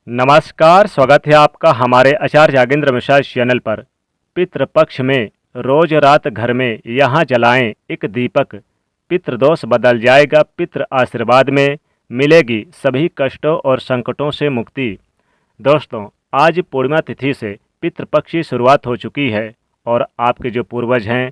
नमस्कार, स्वागत है आपका हमारे आचार्य जागेंद्र मिश्रा चैनल पर। पितृपक्ष में रोज रात घर में यहाँ जलाएं एक दीपक, पितृदोष बदल जाएगा, पितृ आशीर्वाद में मिलेगी सभी कष्टों और संकटों से मुक्ति। दोस्तों, आज पूर्णिमा तिथि से पितृपक्ष की शुरुआत हो चुकी है और आपके जो पूर्वज हैं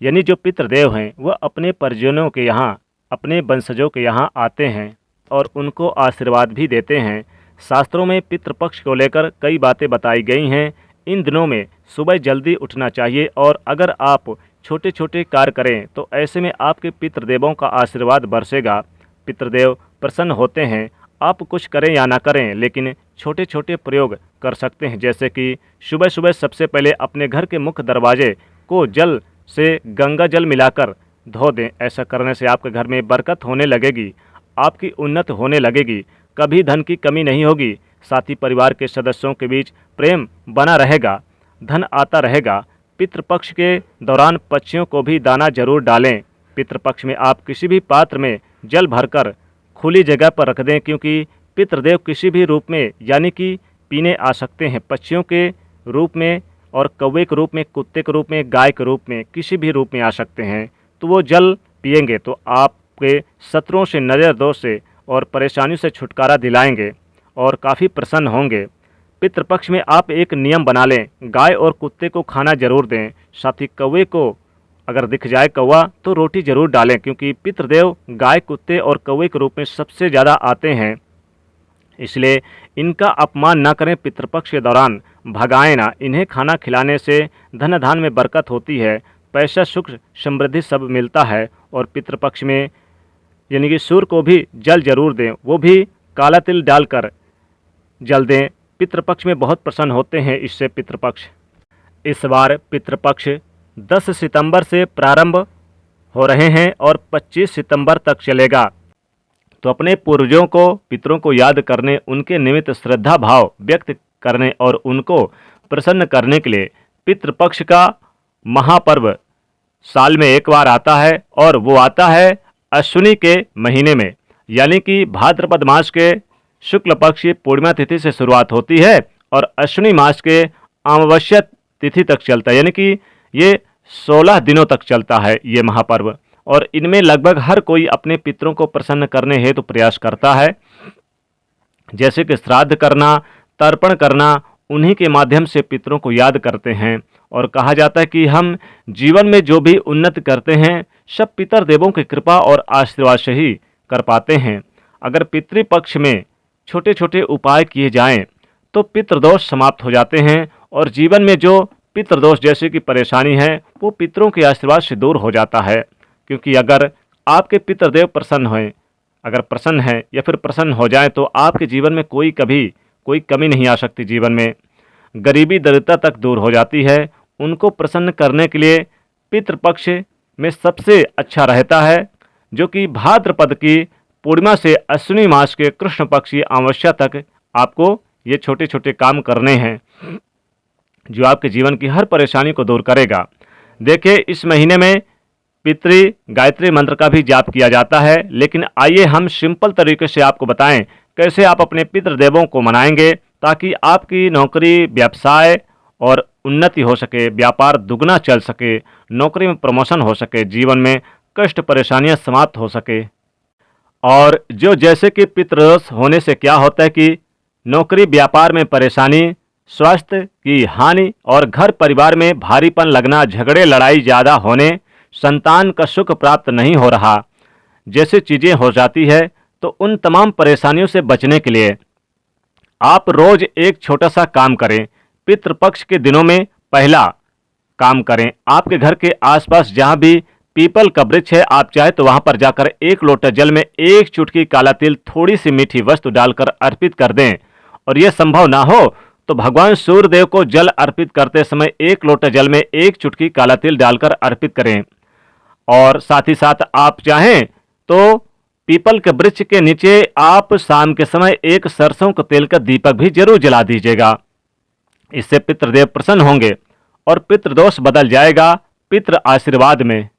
यानी जो पितृदेव हैं वह अपने परिजनों के यहाँ, अपने वंशजों के यहाँ आते हैं और उनको आशीर्वाद भी देते हैं। शास्त्रों में पितृपक्ष को लेकर कई बातें बताई गई हैं। इन दिनों में सुबह जल्दी उठना चाहिए और अगर आप छोटे छोटे कार्य करें तो ऐसे में आपके पितृदेवों का आशीर्वाद बरसेगा। पितृदेव प्रसन्न होते हैं। आप कुछ करें या ना करें, लेकिन छोटे छोटे प्रयोग कर सकते हैं, जैसे कि सुबह सुबह सबसे पहले अपने घर के मुख्य दरवाजे को जल से गंगा जल मिलाकर धो दें। ऐसा करने से आपके घर में बरकत होने लगेगी, आपकी उन्नति होने लगेगी, कभी धन की कमी नहीं होगी। साथ ही परिवार के सदस्यों के बीच प्रेम बना रहेगा, धन आता रहेगा। पितृपक्ष के दौरान पक्षियों को भी दाना जरूर डालें। पितृपक्ष में आप किसी भी पात्र में जल भरकर खुली जगह पर रख दें, क्योंकि पितृदेव किसी भी रूप में यानी कि पीने आ सकते हैं, पक्षियों के रूप में और कौवे के रूप में, कुत्ते के रूप में, गाय के रूप में, किसी भी रूप में आ सकते हैं। तो वो जल पिएंगे तो आपके शत्रुओं से, नज़र दोष से और परेशानियों से छुटकारा दिलाएंगे और काफ़ी प्रसन्न होंगे। पितृपक्ष में आप एक नियम बना लें, गाय और कुत्ते को खाना जरूर दें। साथ ही कौवे को अगर दिख जाए कौवा तो रोटी जरूर डालें, क्योंकि पितृदेव गाय, कुत्ते और कौवे के रूप में सबसे ज़्यादा आते हैं, इसलिए इनका अपमान ना करें। पितृपक्ष के दौरान भगाएं ना। इन्हें खाना खिलाने से धन धान में बरकत होती है, पैसा, सुख, समृद्धि सब मिलता है। और पितृपक्ष में यानी कि सूर्य को भी जल जरूर दें, वो भी काला तिल डालकर जल दें। पितृपक्ष में बहुत प्रसन्न होते हैं इससे पितृपक्ष। इस बार पितृपक्ष 10 सितंबर से प्रारंभ हो रहे हैं और 25 सितंबर तक चलेगा। तो अपने पूर्वजों को, पितरों को याद करने, उनके निमित्त श्रद्धा भाव व्यक्त करने और उनको प्रसन्न करने के लिए पितृपक्ष का महापर्व साल में एक बार आता है और वो आता है अश्विनी के महीने में, यानी कि भाद्रपद मास के शुक्ल पक्ष की पूर्णिमा तिथि से शुरुआत होती है और अश्विनी मास के अमावस्या तिथि तक चलता है, यानी कि ये 16 दिनों तक चलता है ये महापर्व। और इनमें लगभग हर कोई अपने पितरों को प्रसन्न करने हेतु प्रयास करता है, जैसे कि श्राद्ध करना, तर्पण करना, उन्हीं के माध्यम से पितरों को याद करते हैं। और कहा जाता है कि हम जीवन में जो भी उन्नति करते हैं सब पितर देवों की कृपा और आशीर्वाद से ही कर पाते हैं। अगर पितृपक्ष में छोटे छोटे उपाय किए जाएं तो पितृदोष समाप्त हो जाते हैं और जीवन में जो पितृदोष जैसे कि परेशानी है वो पितरों के आशीर्वाद से दूर हो जाता है। क्योंकि अगर आपके पितृदेव प्रसन्न हैं, अगर प्रसन्न हैं या फिर प्रसन्न हो जाएं तो आपके जीवन में कभी कोई कमी नहीं आ सकती। जीवन में गरीबी, दरिद्रता तक दूर हो जाती है। उनको प्रसन्न करने के लिए पितृपक्ष में सबसे अच्छा रहता है जो कि भाद्रपद की पूर्णिमा से अश्विनी मास के कृष्ण पक्ष की अमावस्या तक आपको ये छोटे छोटे काम करने हैं, जो आपके जीवन की हर परेशानी को दूर करेगा। देखिए, इस महीने में पितृ गायत्री मंत्र का भी जाप किया जाता है, लेकिन आइए हम सिंपल तरीके से आपको बताएं कैसे आप अपने पितृदेवों को मनाएंगे ताकि आपकी नौकरी, व्यवसाय और उन्नति हो सके, व्यापार दुगना चल सके, नौकरी में प्रमोशन हो सके, जीवन में कष्ट परेशानियां समाप्त हो सके। और जो जैसे कि पितृदोष होने से क्या होता है कि नौकरी व्यापार में परेशानी, स्वास्थ्य की हानि और घर परिवार में भारीपन लगना, झगड़े लड़ाई ज़्यादा होने, संतान का सुख प्राप्त नहीं हो रहा, जैसे चीज़ें हो जाती है। तो उन तमाम परेशानियों से बचने के लिए आप रोज एक छोटा सा काम करें। पितृपक्ष के दिनों में पहला काम करें, आपके घर के आसपास जहाँ भी पीपल का वृक्ष है, आप चाहे तो वहाँ पर जाकर एक लोटा जल में एक चुटकी काला तिल, थोड़ी सी मीठी वस्तु डालकर अर्पित कर दें। और यह संभव ना हो तो भगवान सूर्यदेव को जल अर्पित करते समय एक लोटा जल में एक चुटकी काला तिल डालकर अर्पित करें। और साथ ही साथ आप चाहें तो पीपल के वृक्ष के नीचे आप शाम के समय एक सरसों के तेल का दीपक भी जरूर जला दीजिएगा। इससे पितृदेव प्रसन्न होंगे और पितृदोष बदल जाएगा पितृ आशीर्वाद में।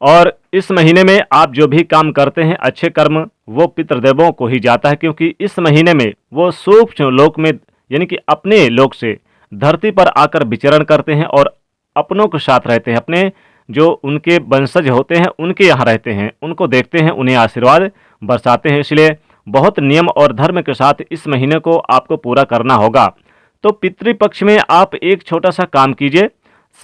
और इस महीने में आप जो भी काम करते हैं अच्छे कर्म, वो पितृदेवों को ही जाता है, क्योंकि इस महीने में वो सूक्ष्म लोक में यानी कि अपने लोक से धरती पर आकर विचरण करते हैं और अपनों के साथ रहते हैं। अपने जो उनके वंशज होते हैं उनके यहाँ रहते हैं, उनको देखते हैं, उन्हें आशीर्वाद बरसाते हैं। इसलिए बहुत नियम और धर्म के साथ इस महीने को आपको पूरा करना होगा। तो पितृपक्ष में आप एक छोटा सा काम कीजिए।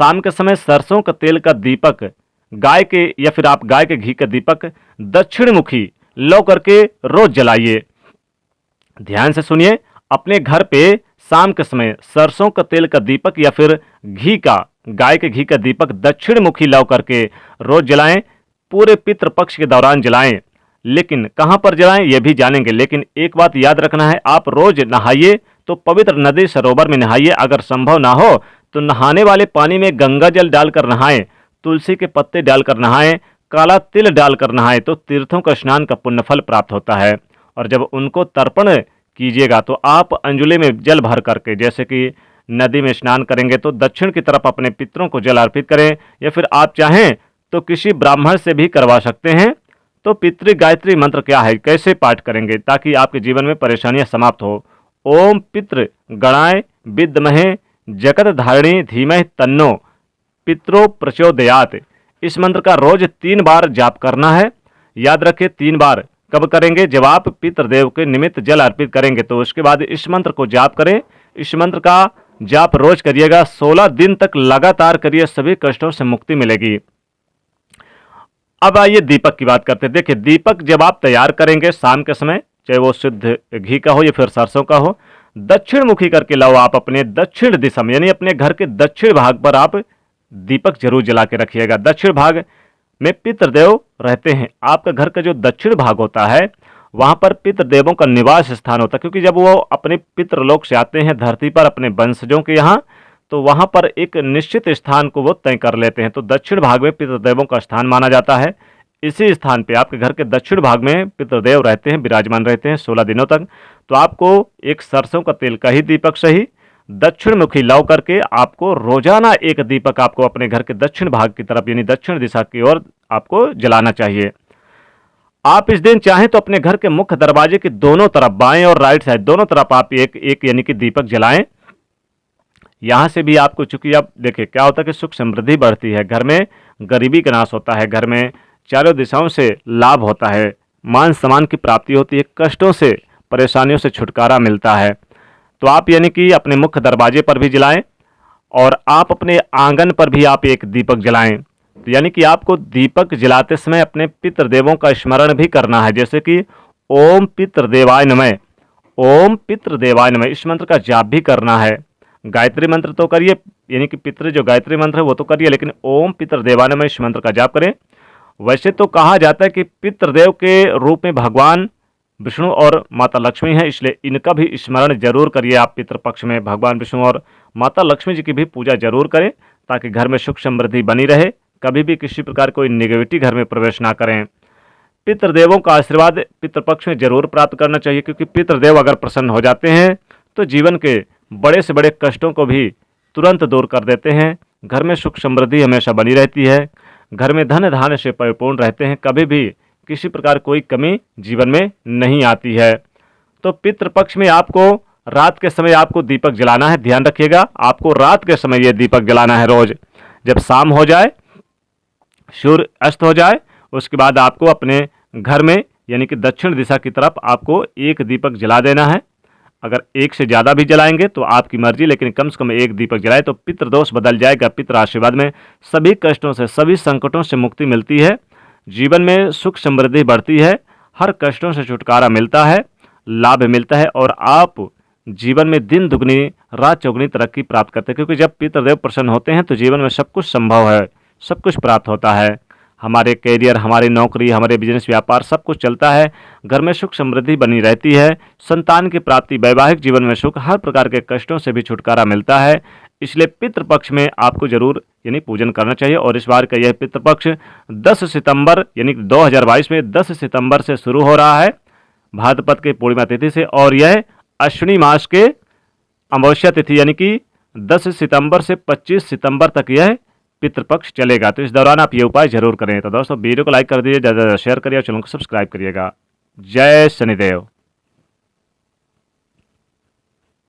शाम के समय सरसों का तेल का दीपक गाय के या फिर आप गाय के घी का दीपक दक्षिण मुखी लौ करके रोज जलाइए। ध्यान से सुनिए, अपने घर पे शाम के समय सरसों का तेल का दीपक या फिर घी का, गाय के घी का दीपक दक्षिण मुखी लौ करके रोज जलाएं। पूरे पितृपक्ष के दौरान जलाएं। लेकिन कहां पर जलाएं यह भी जानेंगे। लेकिन एक बात याद रखना है, आप रोज नहाइए तो पवित्र नदी सरोवर में नहाइए। अगर संभव ना हो तो नहाने वाले पानी में गंगा जल डालकर नहाएं, तुलसी के पत्ते डालकर नहाएं, काला तिल डालकर नहाएं, तो तीर्थों का स्नान का पुण्य फल प्राप्त होता है। और जब उनको तर्पण कीजिएगा तो आप अंजुलि में जल भर करके, जैसे कि नदी में स्नान करेंगे तो दक्षिण की तरफ अपने पितरों को जल अर्पित करें, या फिर आप चाहें तो किसी ब्राह्मण से भी करवा सकते हैं। तो पितृ गायत्री मंत्र क्या है, कैसे पाठ करेंगे ताकि आपके जीवन में परेशानियां समाप्त हो। ओम पितृ गणाय विद्महे जगत धारिणी धीमहि तन्नो पितरो प्रचोदयात। इस मंत्र का रोज 3 बार जाप करना है। याद रखिए 3 बार कब करेंगे, जब आप पितृदेव के निमित्त जल अर्पित करेंगे तो उसके बाद इस मंत्र को जाप करें। इस मंत्र का जाप रोज करिएगा, 16 दिन तक लगातार करिए, सभी कष्टों से मुक्ति मिलेगी। अब आइए दीपक की बात करते हैं। देखिए दीपक जब आप तैयार करेंगे शाम के समय, चाहे वो शुद्ध घी का हो या फिर सरसों का हो, दक्षिण मुखी करके लाओ। आप अपने दक्षिण दिशा में यानी अपने घर के दक्षिण भाग पर आप दीपक जरूर जला के रखिएगा। दक्षिण भाग में पितृदेव रहते हैं। आपका घर का जो दक्षिण भाग होता है वहां पर पितृदेवों का निवास स्थान होता है, क्योंकि जब वो अपने पितृलोक से आते हैं धरती पर अपने वंशजों के यहाँ, तो वहां पर एक निश्चित स्थान को वो तय कर लेते हैं। तो दक्षिण भाग में पितृदेवों का स्थान माना जाता है। इसी स्थान पे आपके घर के दक्षिण भाग में पितृदेव रहते हैं, विराजमान रहते हैं 16 दिनों तक। तो आपको एक सरसों का तेल का ही दीपक सही दक्षिण मुखी लौ करके आपको रोजाना एक दीपक आपको अपने घर के दक्षिण भाग की तरफ यानी दक्षिण दिशा की ओर आपको जलाना चाहिए। आप इस दिन चाहें तो अपने घर के मुख्य दरवाजे के दोनों तरफ, बाएं और राइट साइड दोनों तरफ आप एक एक यानी कि दीपक जलाएं। यहां से भी आपको, चूंकि अब देखिए क्या होता है कि सुख समृद्धि बढ़ती है, घर में गरीबी का नाश होता है, घर में चारों दिशाओं से लाभ होता है, मान सम्मान की प्राप्ति होती है, कष्टों से परेशानियों से छुटकारा मिलता है। तो आप यानी कि अपने मुख्य दरवाजे पर भी जलाएं और आप अपने आंगन पर भी आप एक दीपक जलाएं। तो यानी कि आपको दीपक जलाते समय अपने पितृदेवों का स्मरण भी करना है, जैसे कि ओम पितृदेवाय नमः, ओम पितृदेवाय नमः, इस मंत्र का जाप भी करना है। गायत्री मंत्र तो करिए, यानी कि पितृ जो गायत्री मंत्र है वो तो करिए, लेकिन ओम पितृदेवाय नमः इस मंत्र का जाप करें। वैसे तो कहा जाता है कि पितृदेव के रूप में भगवान विष्णु और माता लक्ष्मी है, इसलिए इनका भी स्मरण जरूर करिए। आप पितृपक्ष में भगवान विष्णु और माता लक्ष्मी जी की भी पूजा जरूर करें, ताकि घर में सुख समृद्धि बनी रहे, कभी भी किसी प्रकार कोई नेगेटिविटी घर में प्रवेश ना करें। पितृदेवों का आशीर्वाद पितृपक्ष में जरूर प्राप्त करना चाहिए, क्योंकि पितृदेव अगर प्रसन्न हो जाते हैं तो जीवन के बड़े से बड़े कष्टों को भी तुरंत दूर कर देते हैं। घर में सुख समृद्धि हमेशा बनी रहती है, घर में धन धान्य से परिपूर्ण रहते हैं, कभी भी किसी प्रकार कोई कमी जीवन में नहीं आती है। तो पितृपक्ष में आपको रात के समय आपको दीपक जलाना है। ध्यान रखिएगा, आपको रात के समय ये दीपक जलाना है रोज। जब शाम हो जाए, सूर्य अस्त हो जाए, उसके बाद आपको अपने घर में यानी कि दक्षिण दिशा की तरफ आपको एक दीपक जला देना है। अगर एक से ज़्यादा भी जलाएंगे तो आपकी मर्जी, लेकिन कम से कम एक दीपक जलाए तो पितृदोष बदल जाएगा। पितृ आशीर्वाद में सभी कष्टों से, सभी संकटों से मुक्ति मिलती है, जीवन में सुख समृद्धि बढ़ती है, हर कष्टों से छुटकारा मिलता है, लाभ मिलता है और आप जीवन में दिन दुगनी रात चौगुनी तरक्की प्राप्त करते हैं। क्योंकि जब पितृदेव प्रसन्न होते हैं तो जीवन में सब कुछ संभव है, सब कुछ प्राप्त होता है। हमारे कैरियर, हमारी नौकरी, हमारे बिजनेस व्यापार सब कुछ चलता है, घर में सुख समृद्धि बनी रहती है, संतान की प्राप्ति, वैवाहिक जीवन में सुख, हर प्रकार के कष्टों से भी छुटकारा मिलता है। इसलिए पितृपक्ष में आपको जरूर यानी पूजन करना चाहिए। और इस बार का यह पितृपक्ष 10 सितंबर यानी 2022 में 10 सितंबर से शुरू हो रहा है, भाद्रपद के पूर्णिमा तिथि से, और यह अश्विनी मास के अमावस्या तिथि यानी कि 10 सितंबर से 25 सितंबर तक यह पितृपक्ष चलेगा। तो इस दौरान आप ये उपाय जरूर करें। तो दोस्तों वीडियो को लाइक कर दीजिए, ज़्यादा से ज़्यादा शेयर करिए और चैनल को सब्सक्राइब करिएगा। जय शनिदेव।